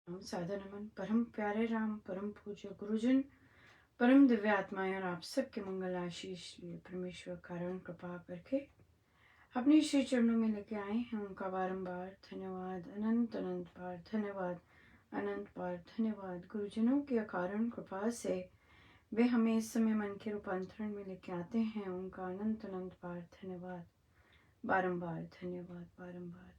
सादर नमन परम प्यारे राम परम पूज्य गुरुजन परम दिव्य आत्माएं और आप सबके मंगल आशीष परमेश्वर कारण कृपा करके अपने श्री चरणों में लेके आए हैं। उनका बारंबार धन्यवाद, अनंत अनंत बार धन्यवाद, अनंत बार धन्यवाद। गुरुजनों की अकारण कृपा से वे हमें इस समय मन के रूपांतरण में लेके आते हैं। उनका अनंत अनंत बार धन्यवाद, बारंबार धन्यवाद, बारंबार धन्यवाद।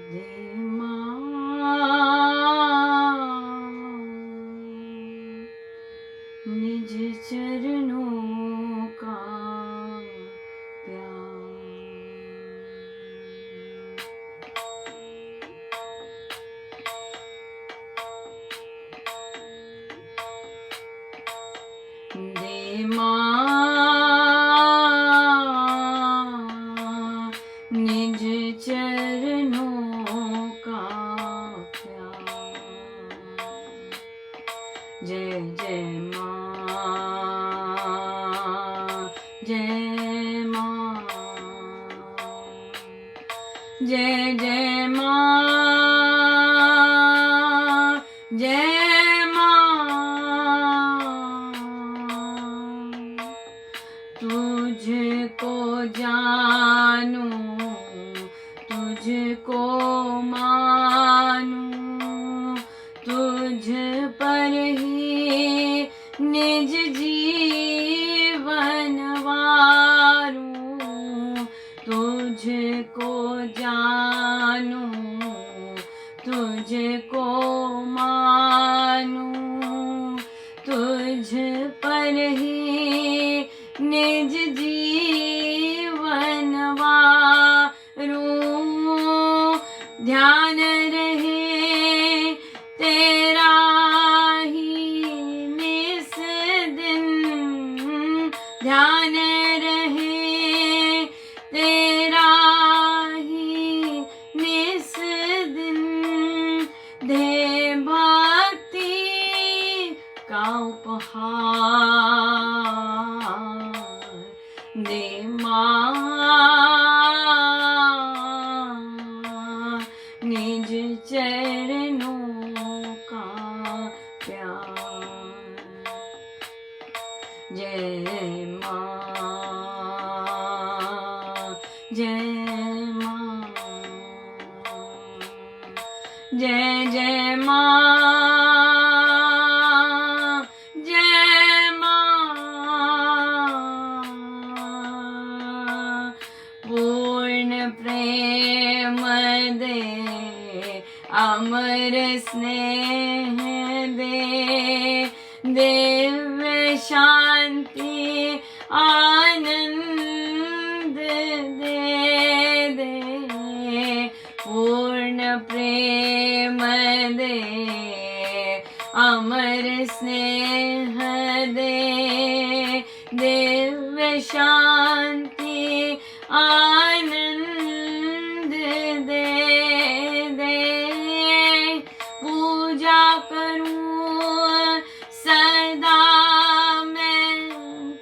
दे निज चरणों का प्यार, दे निज चरणों का प्यार। जय जय जय माँ, जय जय माँ, जय माँ। तुझको जानूं, तुझको मानूं, तुझ पर ही निज जीवन वारूं। तुझको जानूं, तुझको मानूं, तुझ पर ही निज जीवन वारूं। ध्यान रहे तेरा ही निस दिन, ध्यान रहे तेरा ही निस दिन। दे भक्ति का उपहार, दे माँ निज चरणों का प्यार। जय माँ, जय माँ, जय जय माँ, जय माँ। पूर्ण प्रेम दे, अमर स्नेह दे, दिव्य शांति आनंद दे दे। पूर्ण प्रेम दे, अमर स्नेह दे, दिव्य शांति आनंद दे दे। पूजा करूं सदा मैं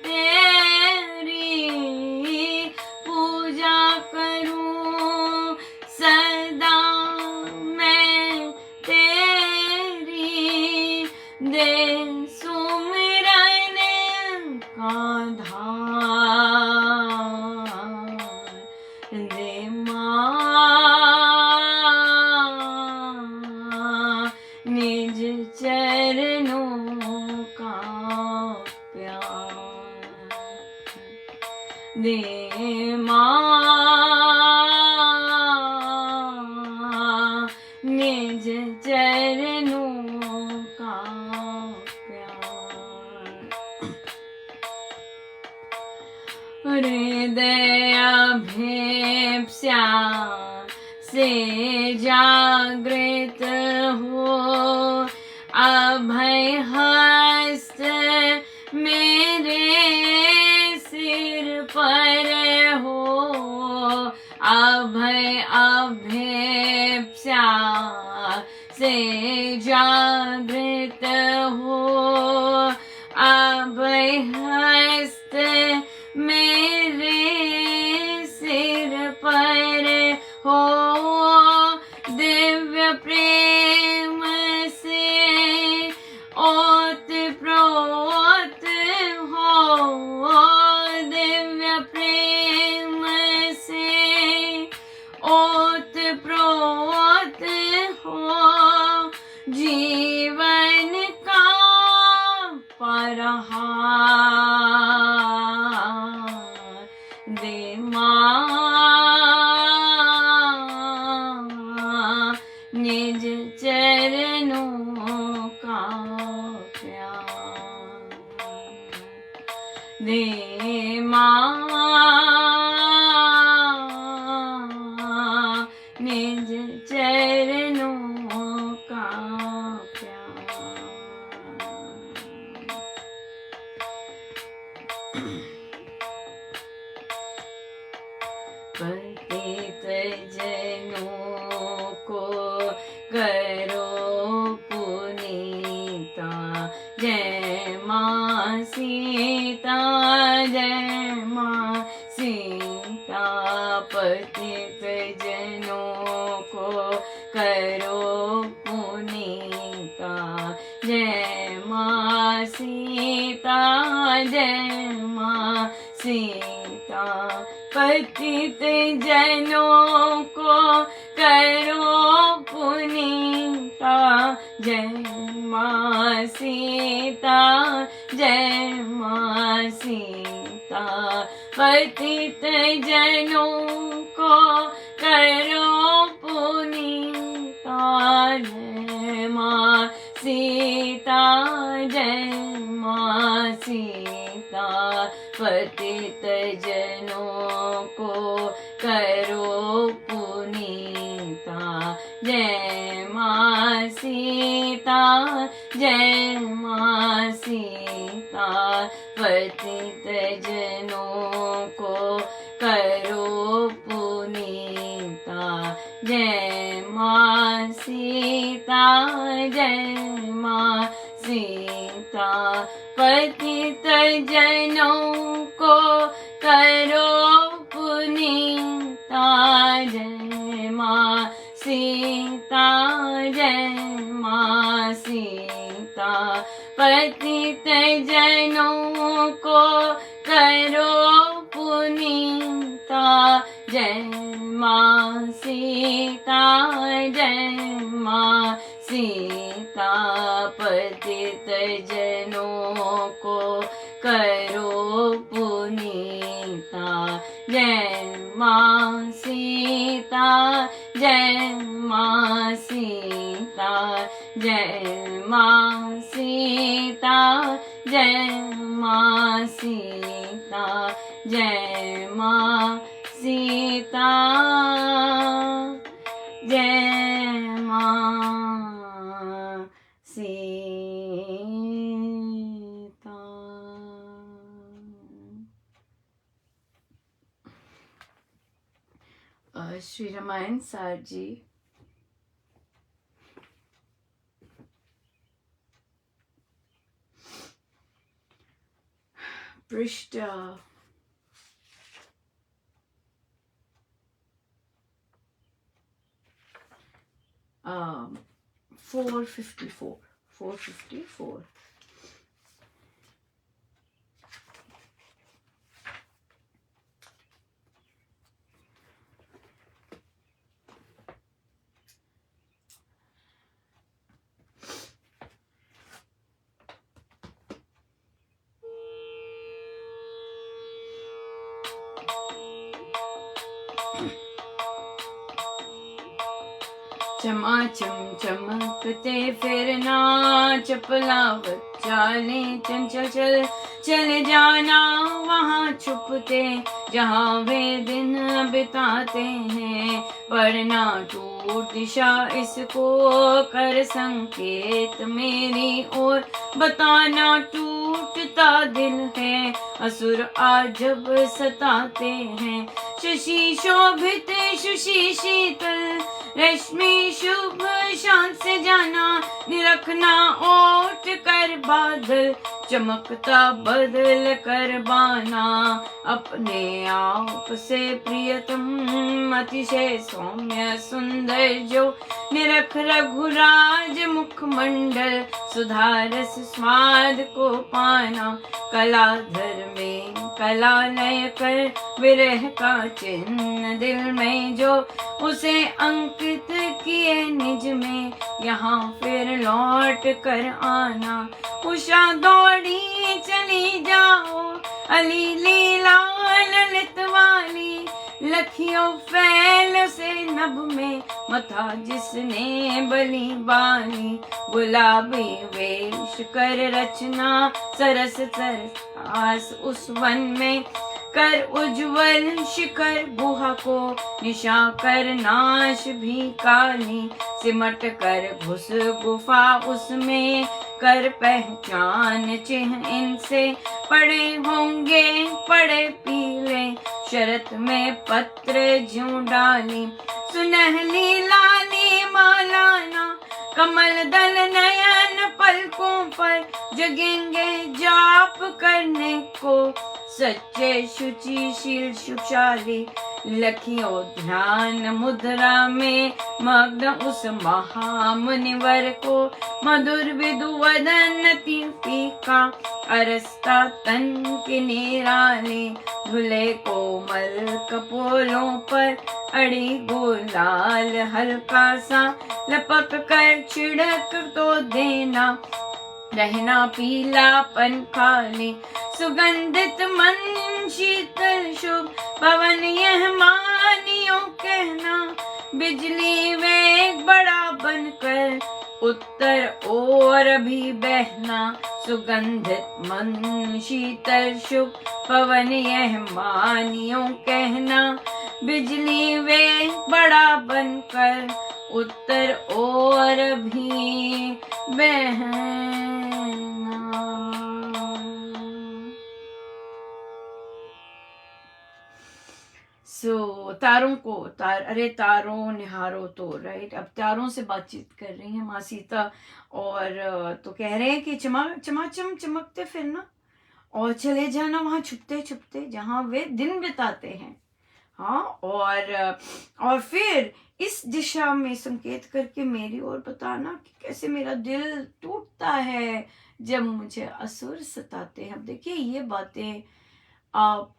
तेरी, पूजा करूं सदा मैं तेरी। दे सुमिरन का धार, दे माँ निज चरणों का प्यार। दे माँ निज चरणों का प्यार। हृदय भेप्स्या से जागृत हो, अभय हस्त मेरे सिर पर हो, अभय अभेप्सा से जागृत हो, अभय हस्त मेरे सिर पर हो, दिव्य प्रेम से ओत प्रोत हो, दिव्य प्रेम से ओत प्रोत हो, जीवन का परहार दे निज चरणों का प्यार दे निज चरणों का प्यार। पतित जनों को करो पुनीता, जय माँ सीता, जय माँ सीता। पतित जनों को करो पुनीता, जय माँ सीता, जय माँ सीता। पतित जनों को करो पुनीता, जय माँ सीता, जय माँ सीता। पतित जनों को करो पुनीता, जय माँ सीता, जय माँ सीता। पतित जनों को करो पुनीता, जय माँ सीता, जय माँ सीता। पतित जनों को करो पुनीता, जय माँ सीता, जय माँ सीता। पतित जनों को करो पुनीता, जय माँ सीता, जय माँ सीता। पतित जनों को करो पुनीता, जय माँ सीता, जय माँ सीता। पतित जनों को करो पुनीता, जय माँ सीता, जय माँ सीता। जय माँ सीता, जय माँ सीता, जय माँ सीता, जय माँ सीता। श्री रामायण सार जी। पृष्ठ 454। चमाचम चमकते फिरना, चपलावत चाले चंचल चल चले जाना, वहाँ छुपते जहाँ वे दिन बिताते हैं। पढ़ना टूट चतुर दिशा इसको कर संकेत मेरी ओर, बताना टूटता दिल है असुर आज जब सताते हैं। शशि शोभित शुषि शीतल रश्मि शुभ शांत से जाना, निरखना ओट कर बादल चमकता बदल कर बाना। अपने आप से प्रियतम अतिशय सौम्य सुंदर जो, निरख रघुराज मुखमंडल सुधारस स्वाद को पाना। कलाधर में कला लय कर विरह का चिन्ह दिल में जो, उसे अंकित किए निज में यहाँ फिर लौट कर आना। उषा दौड़ी चली जाओ अली लीला ललित वाली, लखियों फैल से नभ में मथा जिसने बलि बाली। गुलाबी वेश कर रचना सरस सरस आस उस वन में, कर उज्जवल शिखर गुहा को निशा कर नाश भी काली। सिमट कर घुस गुफा उसमें कर पहचान चिन्ह इनसे, पड़े होंगे पड़े पीले शरत में पत्र ज्यों डाली। सुनहली लाली मालाना कमल दल नयन पलकों पर, जगेंगे जाप करने को सच्चे शुचिशील सुशाली। लखियों ध्यान मुद्रा में मग्न उस महामुनिवर को, मधुर विदुवदन फीका अरस्ता तन के निराले। धुले कोमल कपोलों पर अड़ी गुलाल हल्का सा, लपक कर छिड़क तो देना रहना पीलापन खाली। सुगंधित मन शीतल शुभ पवन यह मानियो कहना, बिजली वेग बड़ा बनकर उत्तर ओर भी बहना। सुगंधित मन शीतल शुभ पवन यह मानियो कहना, बिजली वेग बड़ा बनकर उत्तर ओर भी बहना। तारों को अरे तारों निहारो तो, राइट। अब तारों से बातचीत कर रही है माँ सीता, और तो कह रहे हैं कि चमाचम चमकते फिरना और चले जाना वहां छुपते छुपते जहां वे दिन बिताते हैं। हाँ, और फिर इस दिशा में संकेत करके मेरी ओर बताना कि कैसे मेरा दिल टूटता है जब मुझे असुर सताते हैं। अब देखिए, ये बातें आप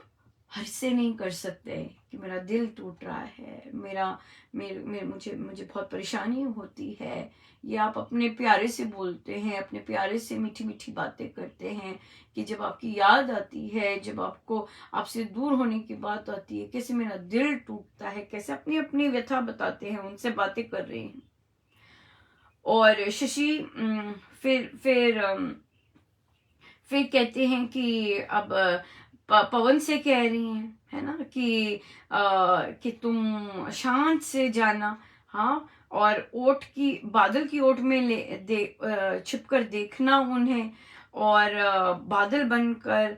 हर से नहीं कर सकते कि मेरा दिल टूट रहा है, मुझे बहुत परेशानी होती है। ये आप अपने प्यारे से बोलते हैं, अपने प्यारे से मीठी मीठी बातें करते हैं कि जब आपकी याद आती है, जब आपसे दूर होने की बात आती है, कैसे मेरा दिल टूटता है, कैसे अपनी अपनी व्यथा बताते हैं, उनसे बातें कर रहे हैं। और शशि फिर कहते हैं कि अब पवन से कह रही हैं, है ना, कि तुम शांत से जाना। हाँ, और बादल की ओट में छिपकर देखना उन्हें, और बादल बनकर,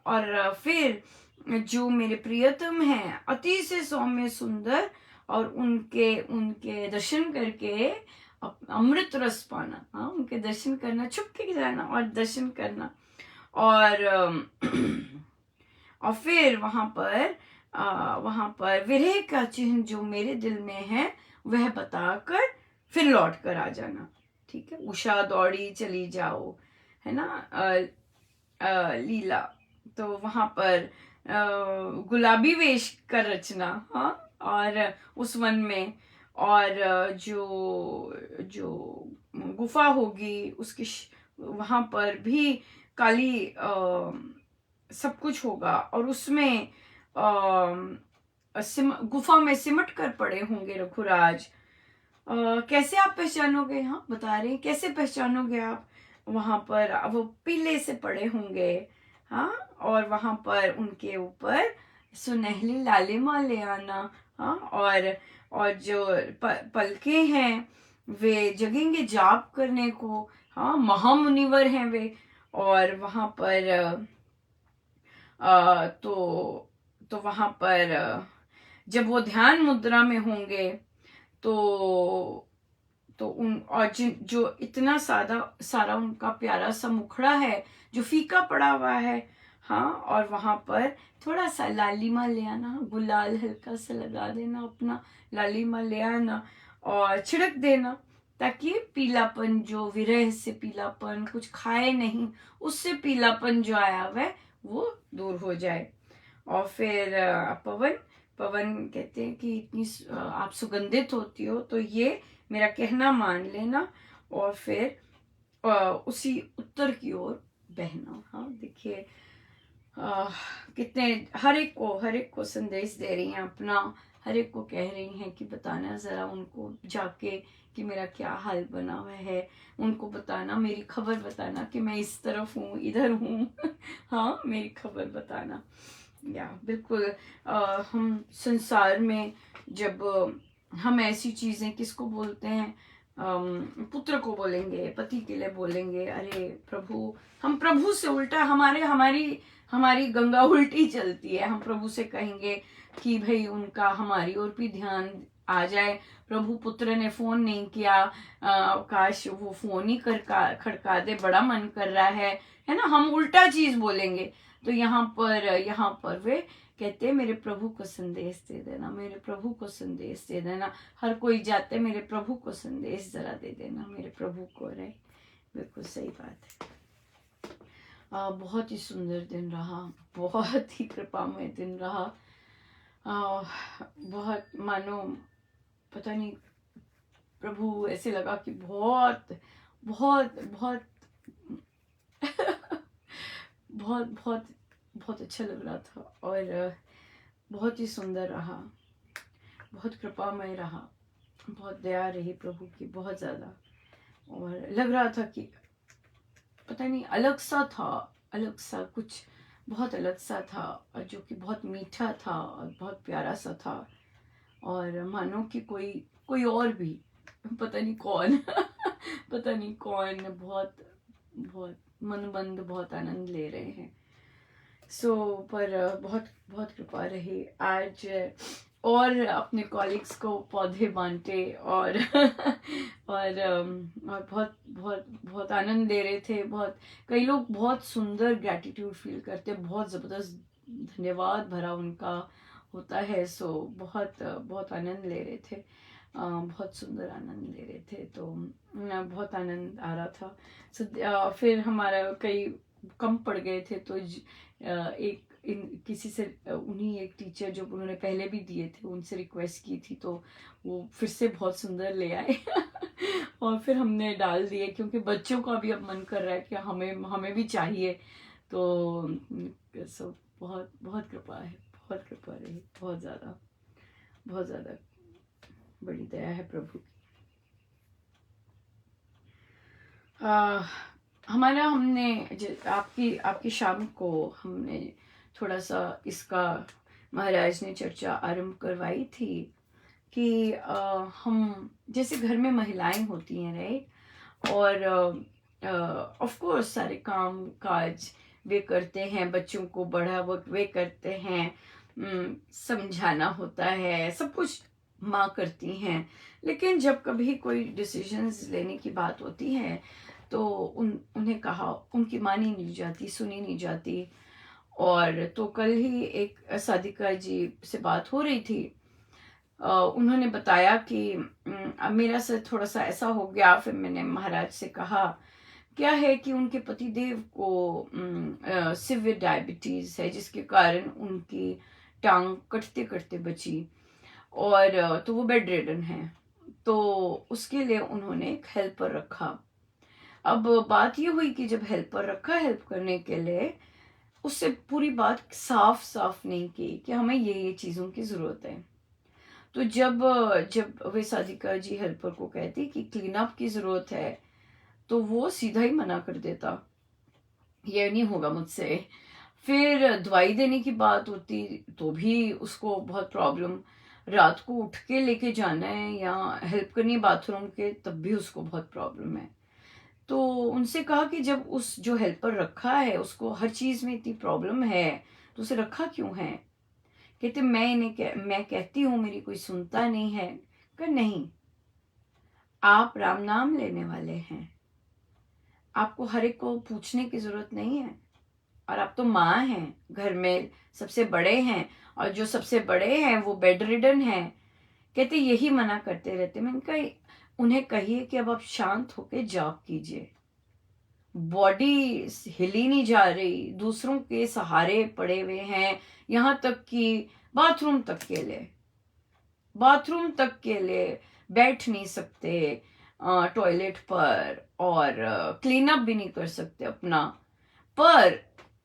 और फिर जो मेरे प्रियतम हैं अति से सौम्य सुंदर, और उनके दर्शन करके अमृत रस पाना। हाँ, उनके दर्शन करना, छुप के जाना और दर्शन करना, और फिर वहां पर विरह का चिन्ह जो मेरे दिल में है वह बताकर फिर लौट कर आ जाना। ठीक है, उषा दौड़ी चली जाओ, है ना, लीला। तो वहां पर गुलाबी वेश का रचना, हाँ, और उस वन में, और जो गुफा होगी उसकी वहां पर भी काली सब कुछ होगा, और उसमें गुफा में सिमट कर पड़े होंगे रघुराज। कैसे आप पहचानोगे? हाँ, बता रहे हैं कैसे पहचानोगे आप। वहां पर वो पीले से पड़े होंगे, हाँ, और वहां पर उनके ऊपर सुनहली लालिमा ले आना, हाँ, और जो पलके हैं वे जगेंगे जाप करने को। हाँ, महामुनिवर हैं वे। और वहां पर तो वहां पर जब वो ध्यान मुद्रा में होंगे तो उन और जिन जो इतना सारा उनका प्यारा सा मुखड़ा है जो फीका पड़ा हुआ है। हाँ, और वहां पर थोड़ा सा लालिमा ले आना, गुलाल हल्का सा लगा देना, अपना लालिमा ले आना और छिड़क देना, ताकि पीलापन, जो विरह से पीलापन, कुछ खाए नहीं उससे पीलापन जो आया हुआ है वो दूर हो जाए। और फिर पवन पवन कहते हैं कि इतनी आप सुगंधित होती हो, तो ये मेरा कहना मान लेना और फिर उसी उत्तर की ओर बहना। हाँ, देखिए कितने हर एक को संदेश दे रही हैं अपना, हर एक को कह रही हैं कि बताना जरा उनको जाके कि मेरा क्या हाल बना हुआ है, उनको बताना, मेरी खबर बताना कि मैं इस तरफ हूँ, इधर हूँ। हाँ, मेरी खबर बताना। या बिल्कुल हम संसार में जब हम ऐसी चीजें किसको बोलते हैं, पुत्र को बोलेंगे, पति के लिए बोलेंगे, अरे प्रभु, हम प्रभु से उल्टा हमारी गंगा उल्टी चलती है। हम प्रभु से कहेंगे कि भाई उनका हमारी ओर भी ध्यान आ जाए। प्रभु, पुत्र ने फोन नहीं किया, काश वो फोन ही खड़का दे, बड़ा मन कर रहा है ना, हम उल्टा चीज बोलेंगे। तो यहाँ पर वे कहते हैं मेरे प्रभु को संदेश दे देना, मेरे प्रभु को संदेश दे देना। हर कोई जाते मेरे प्रभु को संदेश जरा दे देना, मेरे प्रभु को। रहे, बिल्कुल सही बात है। बहुत ही सुंदर दिन रहा, बहुत ही कृपामय दिन रहा। बहुत मानो पता नहीं, प्रभु ऐसे लगा कि बहुत बहुत बहुत बहुत बहुत बहुत अच्छा लग रहा था और बहुत ही सुंदर रहा, बहुत कृपामय रहा, बहुत दया रही प्रभु की, बहुत ज़्यादा। और लग रहा था कि पता नहीं अलग सा था, अलग सा कुछ, बहुत अलग सा था, और जो कि बहुत मीठा था और बहुत प्यारा सा था। और मानो कि कोई और भी, पता नहीं कौन पता नहीं कौन, बहुत बहुत मनबंद बहुत आनंद ले रहे हैं। पर बहुत बहुत कृपा रही आज। और अपने कॉलीग्स को पौधे बांटे और बहुत बहुत बहुत आनंद ले रहे थे। बहुत कई लोग बहुत सुंदर ग्रैटिट्यूड फील करते, बहुत ज़बरदस्त धन्यवाद भरा उनका होता है। बहुत बहुत आनंद ले रहे थे, बहुत सुंदर आनंद ले रहे थे। तो बहुत आनंद आ रहा था। फिर हमारा कई कम पड़ गए थे, तो किसी से उन्हीं एक टीचर जो उन्होंने पहले भी दिए थे उनसे रिक्वेस्ट की थी, तो वो फिर से बहुत सुंदर ले आए और फिर हमने डाल दिए, क्योंकि बच्चों का भी अब मन कर रहा है कि हमें भी चाहिए। तो बहुत बहुत कृपा है, बहुत कृपा रही, बहुत ज़्यादा बड़ी दया है प्रभु की। हमारा हमने आपकी शाम को हमने थोड़ा सा इसका महाराज ने चर्चा आरंभ करवाई थी कि हम जैसे घर में महिलाएं होती हैं, राइट, और ऑफ कोर्स सारे काम काज वे करते हैं, बच्चों को बड़ा वक्त वे करते हैं, समझाना होता है, सब कुछ माँ करती हैं। लेकिन जब कभी कोई डिसीजंस लेने की बात होती है तो उन्हें कहा, उनकी मानी नहीं जाती, सुनी नहीं जाती। और तो कल ही एक साधिका जी से बात हो रही थी, उन्होंने बताया कि मेरा से थोड़ा सा ऐसा हो गया। फिर मैंने महाराज से कहा क्या है कि उनके पतिदेव को सिवियर डायबिटीज है, जिसके कारण उनकी टांग कटते कटते बची, और तो वो बेड रिडन है। तो उसके लिए उन्होंने एक हेल्पर रखा। अब बात ये हुई कि जब हेल्पर रखा हेल्प करने के लिए, उससे पूरी बात साफ साफ नहीं की कि हमें ये चीज़ों की ज़रूरत है। तो जब वे साधिका जी हेल्पर को कहती कि क्लीन अप की ज़रूरत है, तो वो सीधा ही मना कर देता, ये नहीं होगा मुझसे। फिर दवाई देने की बात होती तो भी उसको बहुत प्रॉब्लम, रात को उठ के लेके जाना है या हेल्प करनी बाथरूम के, तब भी उसको बहुत प्रॉब्लम है। तो उनसे कहा कि जब उस जो हेल्पर रखा है उसको हर चीज में इतनी प्रॉब्लम है तो उसे रखा क्यों है? कहते मैं कहती हूँ मेरी कोई सुनता नहीं है। कहा नहीं, आप राम नाम लेने वाले हैं, आपको हर एक को पूछने की जरूरत नहीं है। और आप तो माँ हैं, घर में सबसे बड़े हैं, और जो सबसे बड़े हैं वो बेड रिडन हैं। कहते यही मना करते रहते। मैंने कहा उन्हें कहिए कि अब आप शांत होके जॉब कीजिए। बॉडी हिली नहीं जा रही, दूसरों के सहारे पड़े हुए हैं, यहाँ तक कि बाथरूम तक के लिए बैठ नहीं सकते टॉयलेट पर, और क्लीन अप भी नहीं कर सकते अपना। पर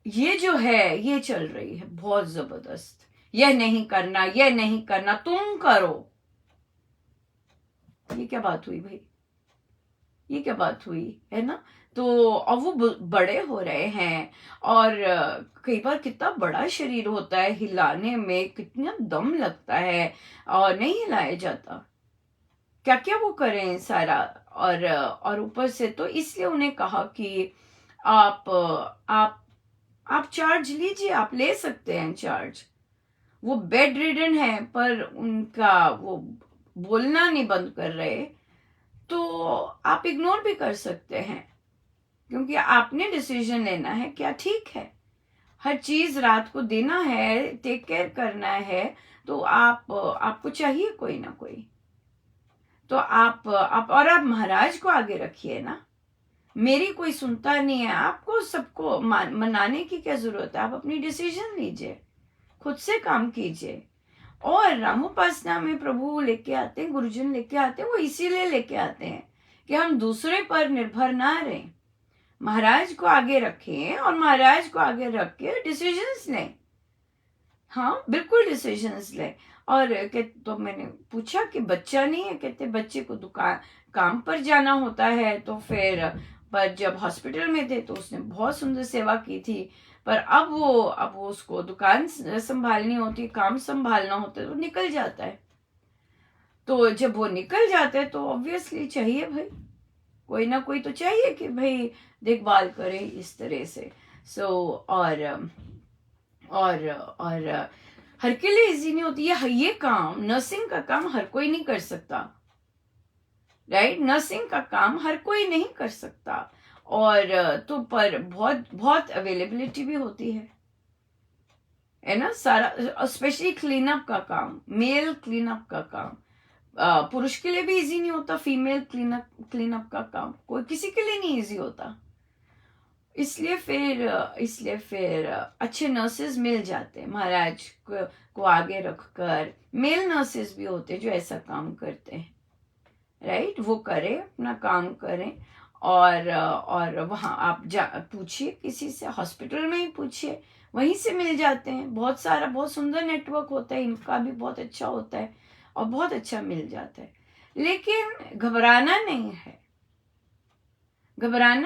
ये जो है ये चल रही है बहुत जबरदस्त, यह नहीं करना, तुम करो। ये क्या बात हुई भाई? ये क्या बात हुई, है ना? तो अब वो बड़े हो रहे हैं, और कई बार कितना बड़ा शरीर होता है, हिलाने में कितना दम लगता है और नहीं हिलाया जाता। क्या क्या वो करें सारा। और ऊपर से तो इसलिए उन्हें कहा कि आप आप आप चार्ज लीजिए, आप ले सकते हैं चार्ज। वो बेड रिडन है पर उनका वो बोलना नहीं बंद कर रहे, तो आप इग्नोर भी कर सकते हैं, क्योंकि आपने डिसीजन लेना है क्या ठीक है। हर चीज रात को देना है, टेक केयर करना है, तो आपको चाहिए कोई ना कोई। तो आप महाराज को आगे रखिए ना। मेरी कोई सुनता नहीं है, आपको सबको मनाने की क्या जरूरत है? आप अपनी डिसीजन लीजिए, खुद से काम कीजिए। और रामोपासना में प्रभु लेके आते हैं, गुरुजन लेके आते हैं, वो इसीलिए लेके आते हैं कि हम दूसरे पर निर्भर ना रहें, महाराज को आगे रखें और महाराज को आगे रख के डिसीजंस लें। हाँ बिल्कुल डिसीजंस लें। और तो मैंने पूछा कि बच्चा नहीं है? कहते बच्चे को दुकान काम पर जाना होता है, तो फिर पर जब हॉस्पिटल में थे तो उसने बहुत सुंदर सेवा की थी, पर अब वो उसको दुकान संभालनी होती, काम संभालना होता है, तो निकल जाता है। तो जब वो निकल जाता है तो ऑब्वियसली चाहिए भाई, कोई ना कोई तो चाहिए कि भाई देखभाल करे इस तरह से। सो और हर के लिए इजी नहीं होती है ये काम। नर्सिंग का काम हर कोई नहीं कर सकता, राइट? नर्सिंग का काम हर कोई नहीं कर सकता। और तो पर बहुत बहुत अवेलेबिलिटी भी होती है ना? सारा स्पेशली क्लीनअप का काम, मेल क्लीनअप का काम पुरुष के लिए भी इजी नहीं होता। फीमेल क्लीनअप का काम कोई किसी के लिए नहीं इजी होता। इसलिए फिर अच्छे नर्सेज मिल जाते हैं महाराज को आगे रखकर। मेल नर्सेज भी होते हैं जो ऐसा काम करते हैं, राइट? वो करें, अपना काम करें। और वहाँ आप पूछिए किसी से, हॉस्पिटल में ही पूछिए, वहीं से मिल जाते हैं। बहुत सुंदर नेटवर्क होता है, इनका भी बहुत अच्छा होता है और बहुत अच्छा मिल जाता है। लेकिन घबराना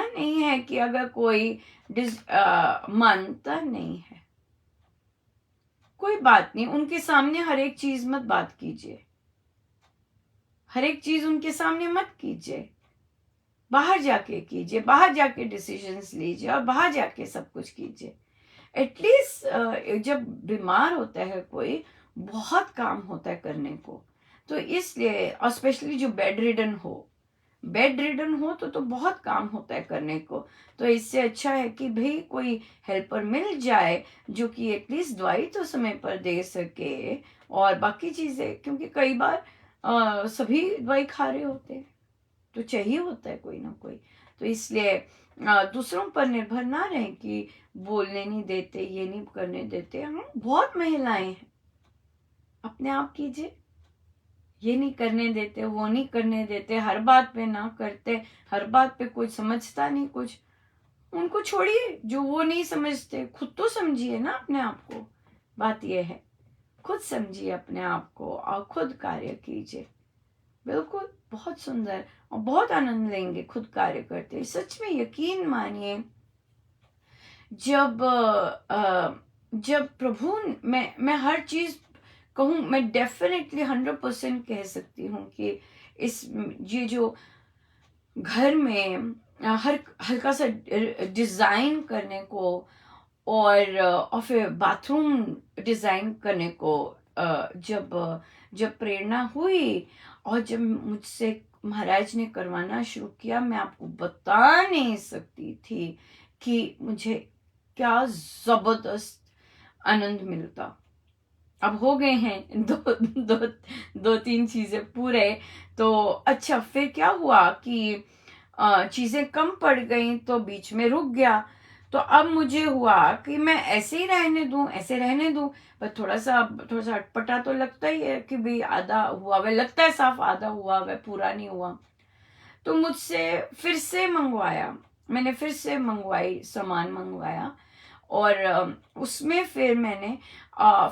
नहीं है कि अगर कोई मानता नहीं है, कोई बात नहीं, उनके सामने हर एक चीज मत बात कीजिए, हर एक चीज उनके सामने मत कीजिए। बाहर जाके कीजिए, बाहर जाके डिसीजंस लीजिए और बाहर जाके सब कुछ कीजिए। एटलीस्ट जब बीमार होता है कोई, बहुत काम होता है करने को, तो इसलिए, और स्पेशली जो बेड रिडन हो तो बहुत काम होता है करने को। तो इससे अच्छा है कि भाई कोई हेल्पर मिल जाए जो कि एटलीस्ट दवाई तो समय पर दे सके और बाकी चीजें, क्योंकि कई बार सभी दवाई खा रहे होते हैं, तो चाहिए होता है कोई ना कोई। तो इसलिए दूसरों पर निर्भर ना रहें कि बोलने नहीं देते, ये नहीं करने देते। हम बहुत महिलाएं हैं, अपने आप कीजिए, ये नहीं करने देते, वो नहीं करने देते, हर बात पे ना करते, हर बात पे कोई समझता नहीं कुछ, उनको छोड़िए। जो वो नहीं समझते, खुद तो समझिए ना अपने आप को। बात यह है, खुद समझिए अपने आप को और खुद कार्य कीजिए। बिल्कुल बहुत सुंदर और बहुत आनंद लेंगे खुद कार्य करते। सच में यकीन मानिए, जब प्रभु मैं हर चीज कहूँ, मैं डेफिनेटली 100% कह सकती हूँ कि इस ये जो घर में हर हल्का सा डिज़ाइन करने को और फिर बाथरूम डिज़ाइन करने को जब जब प्रेरणा हुई और जब मुझसे महाराज ने करवाना शुरू किया, मैं आपको बता नहीं सकती थी कि मुझे क्या ज़बरदस्त आनंद मिलता। अब हो गए हैं दो दो दो तीन चीज़ें पूरे, तो अच्छा फिर क्या हुआ कि चीज़ें कम पड़ गई तो बीच में रुक गया। तो अब मुझे हुआ कि मैं ऐसे ही रहने दूं, ऐसे रहने दूं, पर थोड़ा सा अटपटा तो लगता ही है कि भाई आधा हुआ वह लगता है, साफ आधा हुआ वह पूरा नहीं हुआ। तो मुझसे फिर से मंगवाया, मैंने फिर से मंगवाई, सामान मंगवाया और उसमें फिर मैंने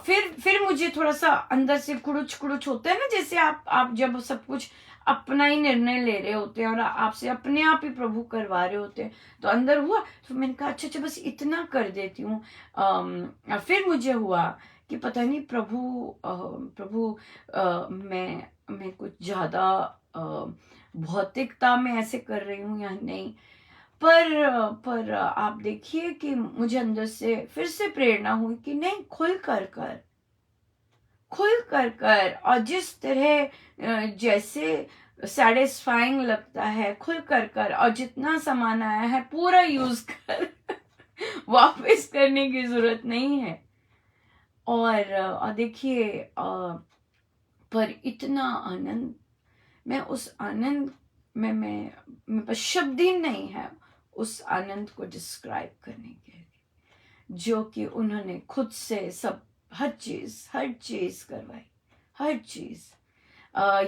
फिर मुझे थोड़ा सा अंदर से कुड़ुच कुड़ुच होता है ना, जैसे आप जब सब कुछ अपना ही निर्णय ले रहे होते हैं और आपसे अपने आप ही प्रभु करवा रहे होते हैं, तो अंदर हुआ। तो मैंने कहा अच्छा अच्छा बस इतना कर देती हूँ। फिर मुझे हुआ कि पता नहीं प्रभु मैं कुछ ज्यादा भौतिकता में ऐसे कर रही हूँ या नहीं। पर आप देखिए कि मुझे अंदर से फिर से प्रेरणा हुई कि नहीं, खुल कर कर और जिस तरह जैसे सेटिस्फाइंग लगता है, खुल कर कर और जितना सामान आया है पूरा यूज कर वापस करने की जरूरत नहीं है। और देखिए पर इतना आनंद, मैं उस आनंद में मैं बस शब्द ही नहीं है उस आनंद को डिस्क्राइब करने के लिए, जो कि उन्होंने खुद से सब हर चीज करवाई, हर चीज।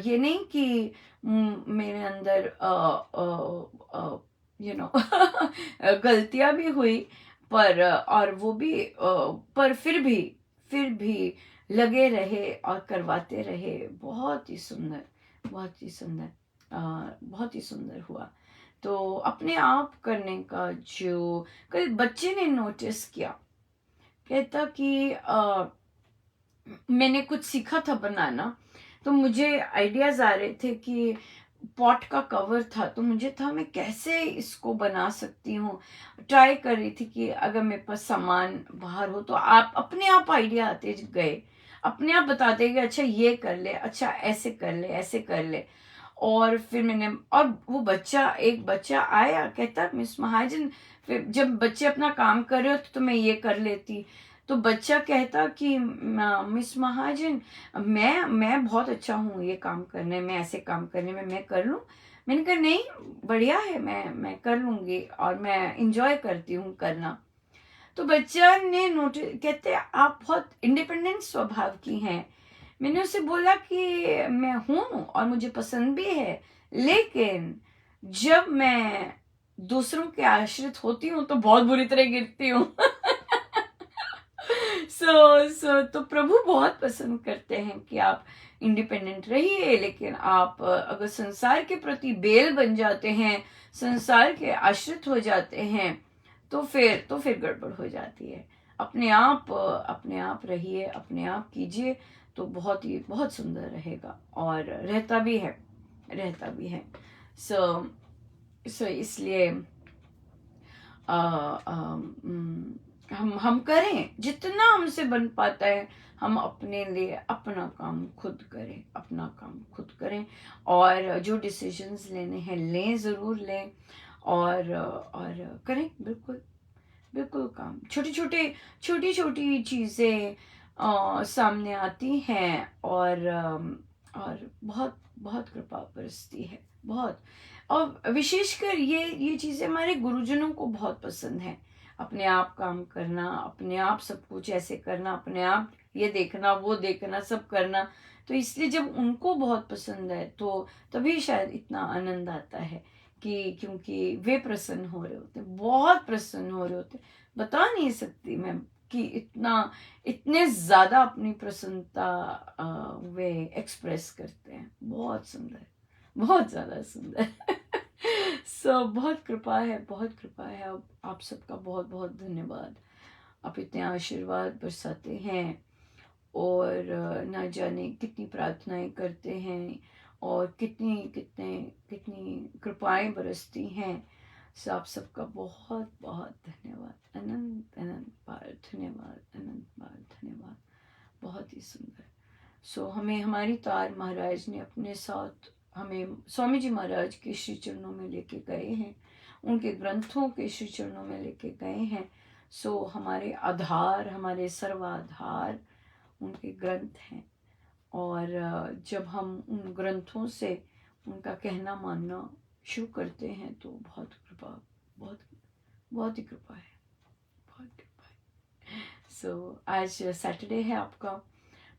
ये नहीं कि मेरे अंदर यू नो गलतियां भी हुई, पर और वो भी पर फिर भी लगे रहे और करवाते रहे। बहुत ही सुंदर, बहुत ही सुंदर, बहुत ही सुंदर हुआ। तो अपने आप करने का जो कल बच्चे ने नोटिस किया, कहता कि मैंने कुछ सीखा था बनाना, तो मुझे आइडियाज आ रहे थे कि पॉट का कवर था, तो मुझे था मैं कैसे इसको बना सकती हूँ। ट्राई कर रही थी कि अगर मेरे पास सामान बाहर हो तो आप अपने आप आइडिया आते गए, अपने आप बताते गए अच्छा ये कर ले, अच्छा ऐसे कर ले, ऐसे कर ले। और फिर मैंने, और वो बच्चा, एक बच्चा आया, कहता मिस महाजन, फिर जब बच्चे अपना काम कर रहे हो तो मैं ये कर लेती। तो बच्चा कहता कि मिस महाजन, मैं बहुत अच्छा हूँ ये काम करने में, ऐसे काम करने में, मैं कर लूँ। मैंने कहा नहीं, बढ़िया है, मैं कर लूंगी और मैं इंजॉय करती हूँ करना। तो बच्चा ने नोटिस, कहते आप बहुत इंडिपेंडेंट स्वभाव की हैं। मैंने उसे बोला कि मैं हूं और मुझे पसंद भी है, लेकिन जब मैं दूसरों के आश्रित होती हूँ तो बहुत बुरी तरह गिरती हूँ। तो प्रभु बहुत पसंद करते हैं कि आप इंडिपेंडेंट रहिए, लेकिन आप अगर संसार के प्रति बेल बन जाते हैं, संसार के आश्रित हो जाते हैं, तो फिर गड़बड़ हो जाती है। अपने आप रहिए, अपने आप कीजिए, तो बहुत सुंदर रहेगा और रहता भी है। सो इसलिए आ, आ, उम, हम करें जितना हमसे बन पाता है, हम अपने लिए अपना काम खुद करें, अपना काम खुद करें, और जो डिसीजंस लेने हैं लें, ज़रूर लें, और करें, बिल्कुल बिल्कुल काम। छोटी छोटी चीज़ें सामने आती हैं, और बहुत बहुत कृपा बरसती है, बहुत। और विशेषकर ये चीज़ें हमारे गुरुजनों को बहुत पसंद है। अपने आप काम करना, अपने आप सब कुछ ऐसे करना, अपने आप ये देखना वो देखना, सब करना। तो इसलिए जब उनको बहुत पसंद है तो तभी शायद इतना आनंद आता है, कि क्योंकि वे प्रसन्न हो रहे होते हैं, बहुत प्रसन्न हो रहे होते हैं। बता नहीं सकती मैं कि इतने ज्यादा अपनी प्रसन्नता वे एक्सप्रेस करते हैं। बहुत सुंदर, बहुत ज्यादा सुंदर। बहुत कृपा है, बहुत कृपा है। अब आप सबका बहुत बहुत धन्यवाद। आप इतने आशीर्वाद बरसाते हैं, और ना जाने कितनी प्रार्थनाएं करते हैं और कितनी कितने कितनी कृपाएं बरसती हैं। सो आप सबका बहुत बहुत धन्यवाद, अनंत अनंत बार धन्यवाद, अनंत बार धन्यवाद। बहुत ही सुंदर। सो हमें हमारी तार महाराज ने अपने साथ हमें स्वामी जी महाराज के श्री चरणों में लेके गए हैं, उनके ग्रंथों के श्री चरणों में लेके गए हैं। सो हमारे आधार, हमारे सर्वाधार उनके ग्रंथ हैं। और जब हम उन ग्रंथों से उनका कहना मानना शुरू करते हैं तो बहुत कृपा, बहुत बहुत ही कृपा है, बहुत कृपा है। सो आज सैटरडे है आपका।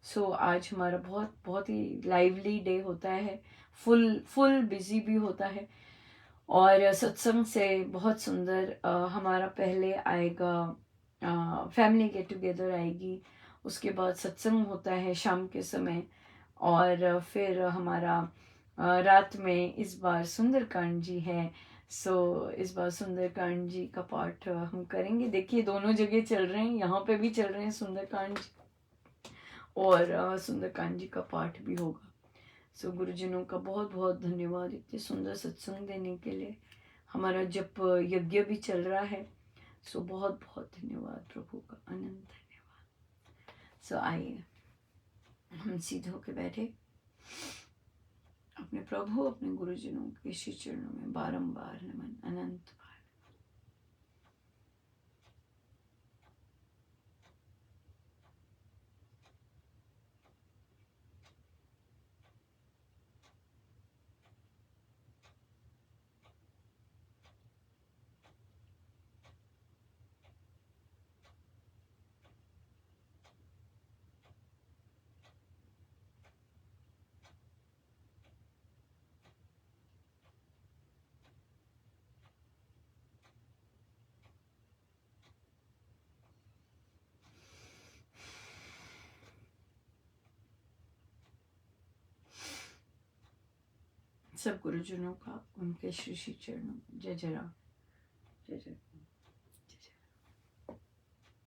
सो आज हमारा बहुत बहुत ही लाइवली डे होता है, फुल फुल बिजी भी होता है। और सत्संग से बहुत सुंदर हमारा पहले आएगा, फैमिली गेट टुगेदर आएगी, उसके बाद सत्संग होता है शाम के समय, और फिर हमारा रात में इस बार सुंदरकांड जी है। सो इस बार सुंदरकांड जी का पाठ हम करेंगे। देखिए दोनों जगह चल रहे हैं, यहाँ पे भी चल रहे हैं सुंदरकांड जी, और सुंदरकांड जी का पाठ भी होगा। सो गुरुजनों का बहुत बहुत धन्यवाद इतने सुंदर सत्संग देने के लिए। हमारा जप यज्ञ भी चल रहा है। सो बहुत बहुत धन्यवाद प्रभु का, अनंत धन्यवाद। सो आइए हम सीधे होके बैठे, अपने प्रभु अपने गुरुजनों के श्री चरणों में बारंबार नमन, अनंत बार। सब गुरुजनों का उनके श्री श्री चरणों, जय जय राम, जय जय।